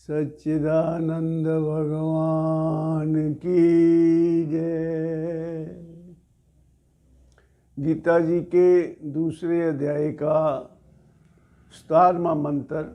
सच्चिदानंद भगवान की जय। गीता जी के दूसरे अध्याय का 17वां मंत्र,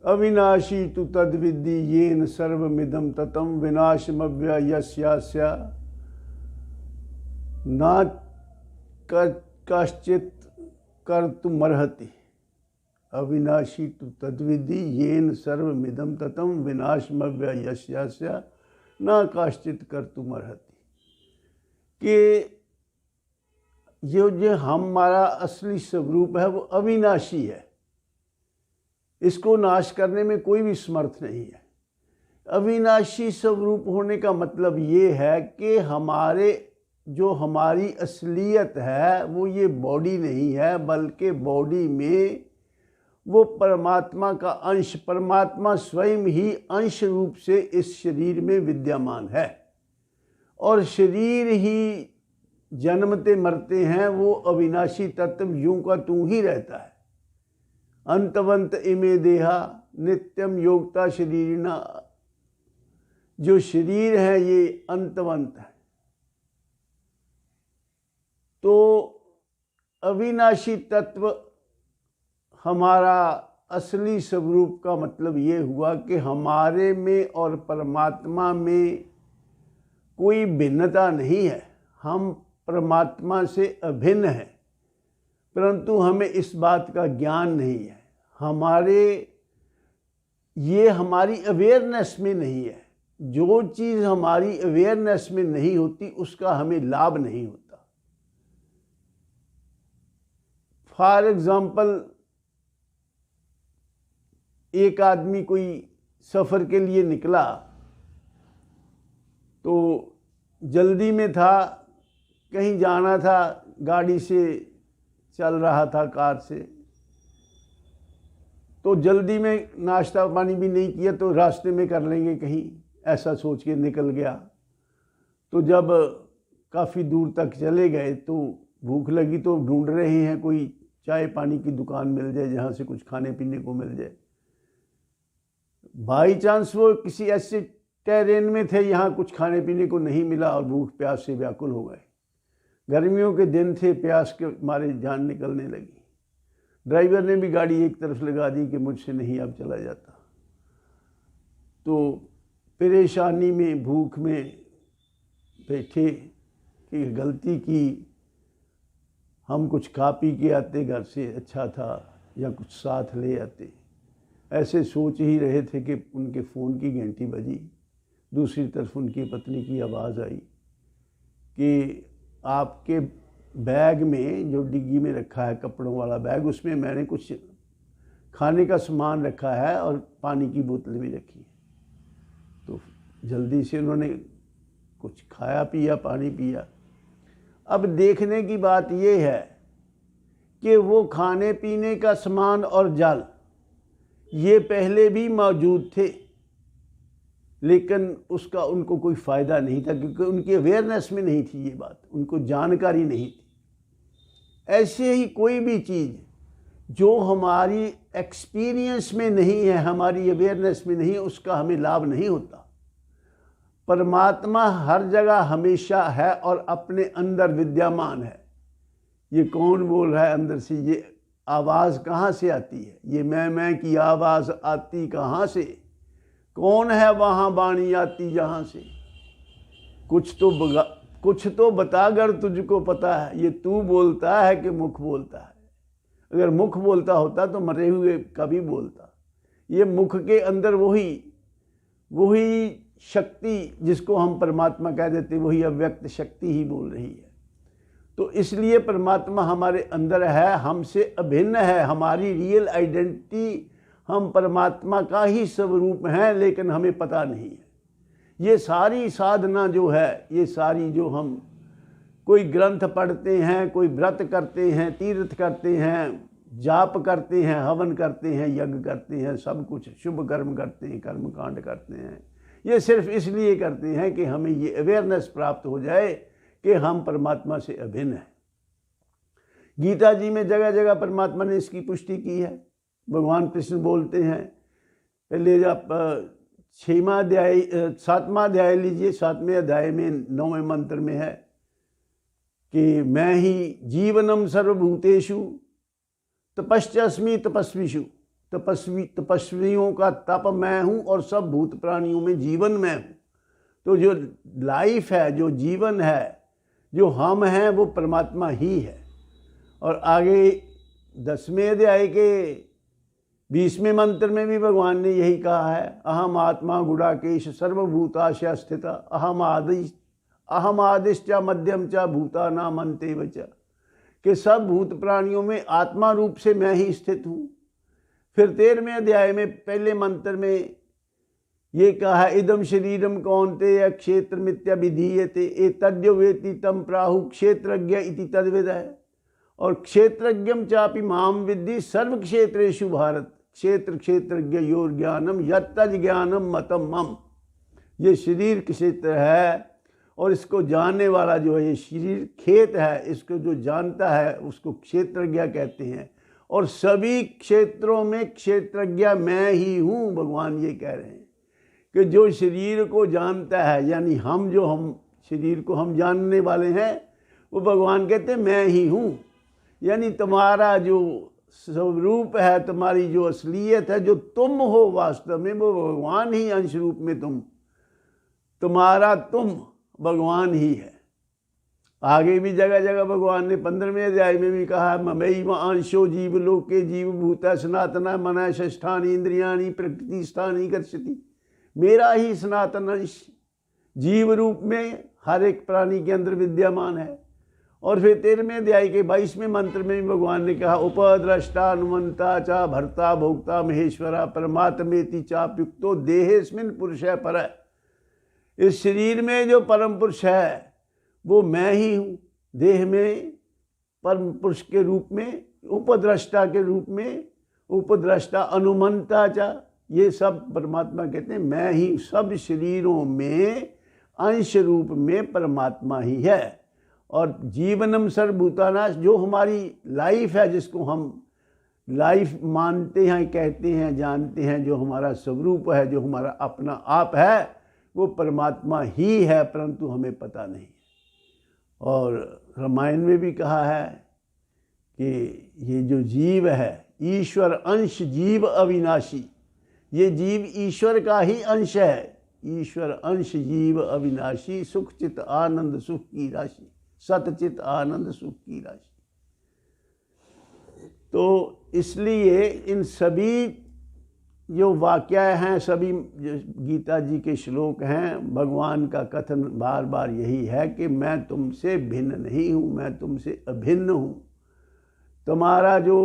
अविनाशी तु तद्विद्धि येन सर्वमिदं ततं विनाशमव्ययस्यास्य न कश्चित् कर्तुमर्हति। अविनाशी तु तद्विद्धि येन सर्वमिदं ततं विनाशमव्ययस्यास्य न कश्चित् कर्तुमर्हति। कि जो हमारा असली स्वरूप है वो अविनाशी है, इसको नाश करने में कोई भी समर्थ नहीं है। अविनाशी स्वरूप होने का मतलब ये है कि हमारी असलियत है वो ये बॉडी नहीं है, बल्कि बॉडी में वो परमात्मा का अंश, परमात्मा स्वयं ही अंश रूप से इस शरीर में विद्यमान है। और शरीर ही जन्मते मरते हैं, वो अविनाशी तत्व यूं का तू ही रहता है। अंतवंत इमे देहा नित्यम योगता शरीरिना। जो शरीर है ये अंतवंत है। तो अविनाशी तत्व हमारा असली स्वरूप का मतलब ये हुआ कि हमारे में और परमात्मा में कोई भिन्नता नहीं है। हम परमात्मा से अभिन्न हैं, परंतु हमें इस बात का ज्ञान नहीं है। हमारी अवेयरनेस में नहीं है। जो चीज़ हमारी अवेयरनेस में नहीं होती उसका हमें लाभ नहीं होता। फॉर एग्जाम्पल, एक आदमी कोई सफ़र के लिए निकला तो जल्दी में था, कहीं जाना था, गाड़ी से चल रहा था, कार से, तो जल्दी में नाश्ता पानी भी नहीं किया तो रास्ते में कर लेंगे कहीं, ऐसा सोच के निकल गया। तो जब काफ़ी दूर तक चले गए तो भूख लगी, तो ढूंढ रहे हैं कोई चाय पानी की दुकान मिल जाए जहाँ से कुछ खाने पीने को मिल जाए। बाई चांस वो किसी ऐसे टेरेन में थे यहाँ कुछ खाने पीने को नहीं मिला और भूख प्यास से व्याकुल हो गए। गर्मियों के दिन थे, प्यास के मारे जान निकलने लगी। ड्राइवर ने भी गाड़ी एक तरफ लगा दी कि मुझसे नहीं अब चला जाता। तो परेशानी में, भूख में बैठे कि गलती की, हम कुछ खा पी के आते घर से अच्छा था, या कुछ साथ ले आते। ऐसे सोच ही रहे थे कि उनके फ़ोन की घंटी बजी। दूसरी तरफ उनकी पत्नी की आवाज़ आई कि आपके बैग में, जो डिग्गी में रखा है कपड़ों वाला बैग, उसमें मैंने कुछ खाने का सामान रखा है और पानी की बोतल भी रखी है। तो जल्दी से उन्होंने कुछ खाया पिया, पानी पिया। अब देखने की बात ये है कि वो खाने पीने का सामान और जल ये पहले भी मौजूद थे, लेकिन उसका उनको कोई फ़ायदा नहीं था, क्योंकि उनकी अवेयरनेस में नहीं थी ये बात, उनको जानकारी नहीं थी। ऐसे ही कोई भी चीज़ जो हमारी एक्सपीरियंस में नहीं है, हमारी अवेयरनेस में नहीं है, उसका हमें लाभ नहीं होता। परमात्मा हर जगह हमेशा है और अपने अंदर विद्यमान है। ये कौन बोल रहा है अंदर से? ये आवाज़ कहाँ से आती है? ये मैं की आवाज़ आती कहाँ से? कौन है वहाँ वाणी आती जहाँ से? कुछ तो बता, अगर तुझको पता है। ये तू बोलता है कि मुख बोलता है? अगर मुख बोलता होता तो मरे हुए कभी बोलता। ये मुख के अंदर वही शक्ति जिसको हम परमात्मा कह देते, वही अव्यक्त शक्ति ही बोल रही है। तो इसलिए परमात्मा हमारे अंदर है, हमसे अभिन्न है। हमारी रियल आइडेंटिटी, हम परमात्मा का ही स्वरूप हैं, लेकिन हमें पता नहीं है। ये सारी साधना जो है, ये सारी जो हम कोई ग्रंथ पढ़ते हैं, कोई व्रत करते हैं, तीर्थ करते हैं, जाप करते हैं, हवन करते हैं, यज्ञ करते हैं, सब कुछ शुभ कर्म करते हैं, कर्म कांड करते हैं, ये सिर्फ इसलिए करते हैं कि हमें ये अवेयरनेस प्राप्त हो जाए कि हम परमात्मा से अभिन्न हैं। गीता जी में जगह जगह परमात्मा ने इसकी पुष्टि की है। भगवान कृष्ण बोलते हैं पहले आप 6वां अध्याय 7वां अध्याय लीजिए। 7वें अध्याय में 9वें मंत्र में है कि मैं ही जीवनम सर्वभूतेषु तपश्चस्मि तपस्विषु। तपस्वियों का तप मैं हूँ और सब भूत प्राणियों में जीवन मैं हूँ। तो जो लाइफ है, जो जीवन है, जो हम हैं, वो परमात्मा ही है। और आगे 10वें अध्याय के 20वें मंत्र में भी भगवान ने यही कहा है, अहम आत्मा गुडाकेश सर्वभूताशय स्थित अहम आदिश्च मध्यम च भूतानाम अंतेव च, कि सब भूत प्राणियों में आत्मा रूप से मैं ही स्थित हूँ। फिर 13वें अध्याय में पहले मंत्र में ये कहा है, इदम शरीरम कौन्तेय क्षेत्र मित्यभिधीयते एतद्यो वेति तम प्राहु क्षेत्रज्ञ इति तद्विद है। और क्षेत्रज्ञम चापि माम विद्धि सर्व क्षेत्रेषु भारत क्षेत्र क्षेत्रज्ञ योर ज्ञानम यत्तज ज्ञानम मतम मम। ये शरीर क्षेत्र है और इसको जानने वाला जो है, ये शरीर खेत है, इसको जो जानता है उसको क्षेत्रज्ञ कहते हैं। और सभी क्षेत्रों में क्षेत्रज्ञ मैं ही हूँ। भगवान ये कह रहे हैं कि जो शरीर को जानता है, यानी हम शरीर को हम जानने वाले हैं, वो भगवान कहते हैं मैं ही हूँ। यानी तुम्हारा जो स्वरूप है, तुम्हारी जो असलियत है, जो तुम हो वास्तव में, वो भगवान ही अंश रूप में तुम्हारा तुम भगवान ही है। आगे भी जगह जगह भगवान ने 15वें अध्याय में भी कहा, ममैव अंशो जीव लोके जीव भूता सनातना मन षष्ठानि इंद्रियाणि प्रकृति स्थानी गच्छति। मेरा ही सनातन अंश जीव रूप में हर एक प्राणी के अंदर विद्यमान है। और फिर 13वें अध्याय के 22वें मंत्र में भी भगवान ने कहा, उपद्रष्टा अनुमंता चा भर्ता भोक्ता महेश्वरा परमात्मेति चाप्युक्तो देहेस्मिन् पुरुषः परः। इस शरीर में जो परम पुरुष है वो मैं ही हूँ। देह में परम पुरुष के रूप में, उपद्रष्टा के रूप में, उपद्रष्टा अनुमंता चा, ये सब परमात्मा कहते हैं मैं ही। सब शरीरों में अंश रूप में परमात्मा ही है। और जीवनम सर्वभूतानाश, जो हमारी लाइफ है, जिसको हम लाइफ मानते हैं, कहते हैं, जानते हैं, जो हमारा स्वरूप है, जो हमारा अपना आप है, वो परमात्मा ही है, परंतु हमें पता नहीं। और रामायण में भी कहा है कि ये जो जीव है, ईश्वर अंश जीव अविनाशी, ये जीव ईश्वर का ही अंश है। ईश्वर अंश जीव अविनाशी, सुख चित आनंद सुख की राशि, सतचित आनंद सुख की राशि। तो इसलिए इन सभी जो वाक्य हैं, सभी गीता जी के श्लोक हैं, भगवान का कथन बार बार यही है कि मैं तुमसे भिन्न नहीं हूँ, मैं तुमसे अभिन्न हूँ। तुम्हारा जो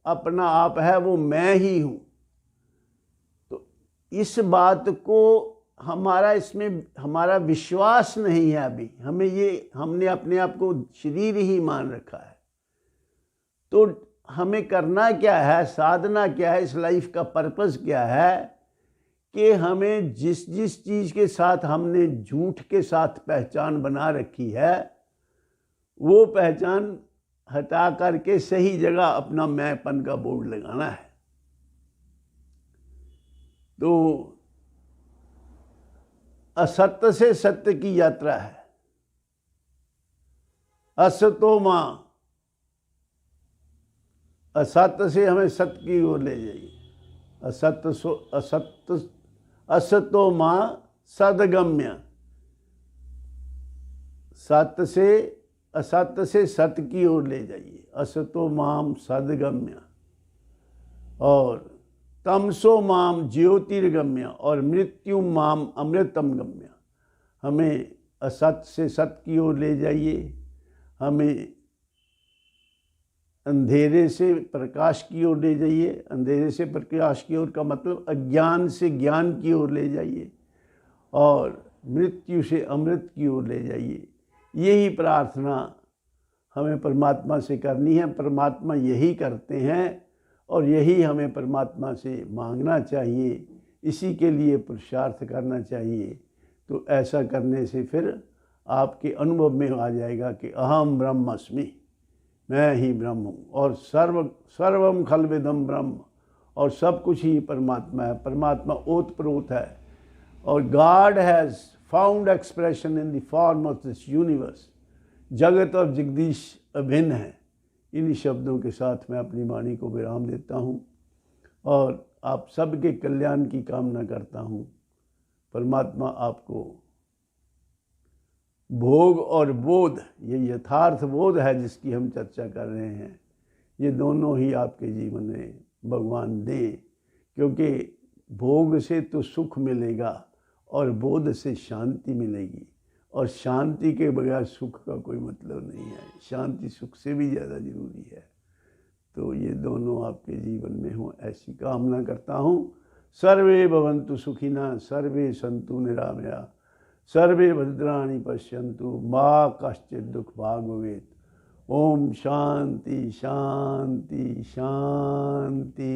अपना आप है वो मैं ही हूँ। तो इस बात को इसमें हमारा विश्वास नहीं है अभी। हमने अपने आप को शरीर ही मान रखा है। तो हमें करना क्या है, साधना क्या है, इस लाइफ का पर्पस क्या है कि हमें जिस जिस चीज़ के साथ हमने झूठ के साथ पहचान बना रखी है, वो पहचान हटा करके सही जगह अपना मैंपन का बोर्ड लगाना है। तो असत्य से सत्य की यात्रा है। असतो मां, असत्य से हमें सत्य की ओर ले जाइए। असतो मां सदगम्य, सत्य से असत्य से सत्य की ओर ले जाइए। असतो माम सदगम्य और तमसो माम ज्योतिर्गम्य और मृत्यु माम अमृतम गम्य। हमें असत्य से सत्य की ओर ले जाइए, हमें अंधेरे से प्रकाश की ओर ले जाइए। अंधेरे से प्रकाश की ओर का मतलब अज्ञान से ज्ञान की ओर ले जाइए और मृत्यु से अमृत की ओर ले जाइए। यही प्रार्थना हमें परमात्मा से करनी है। परमात्मा यही करते हैं और यही हमें परमात्मा से मांगना चाहिए, इसी के लिए पुरुषार्थ करना चाहिए। तो ऐसा करने से फिर आपके अनुभव में आ जाएगा कि अहम ब्रह्मस्मि, मैं ही ब्रह्म हूँ और सर्वम खलविदम ब्रह्म, और सब कुछ ही परमात्मा है। परमात्मा ओतप्रोत है और God has found expression in the form of this universe. जगत और जगदीश अभिन्न है। इन्हीं शब्दों के साथ मैं अपनी वाणी को विराम देता हूँ और आप सबके कल्याण की कामना करता हूँ। परमात्मा आपको भोग और बोध, ये यथार्थ बोध है जिसकी हम चर्चा कर रहे हैं, ये दोनों ही आपके जीवन में भगवान दें, क्योंकि भोग से तो सुख मिलेगा और बोध से शांति मिलेगी, और शांति के बगैर सुख का कोई मतलब नहीं है। शांति सुख से भी ज़्यादा ज़रूरी है। तो ये दोनों आपके जीवन में हो, ऐसी कामना करता हूँ। सर्वे भवन्तु सुखिनः, सर्वे सन्तु निरामया, सर्वे भद्राणि पश्यन्तु, मा कश्चित् दुःख भाग् भवेत्। ओम शांति शांति शांति।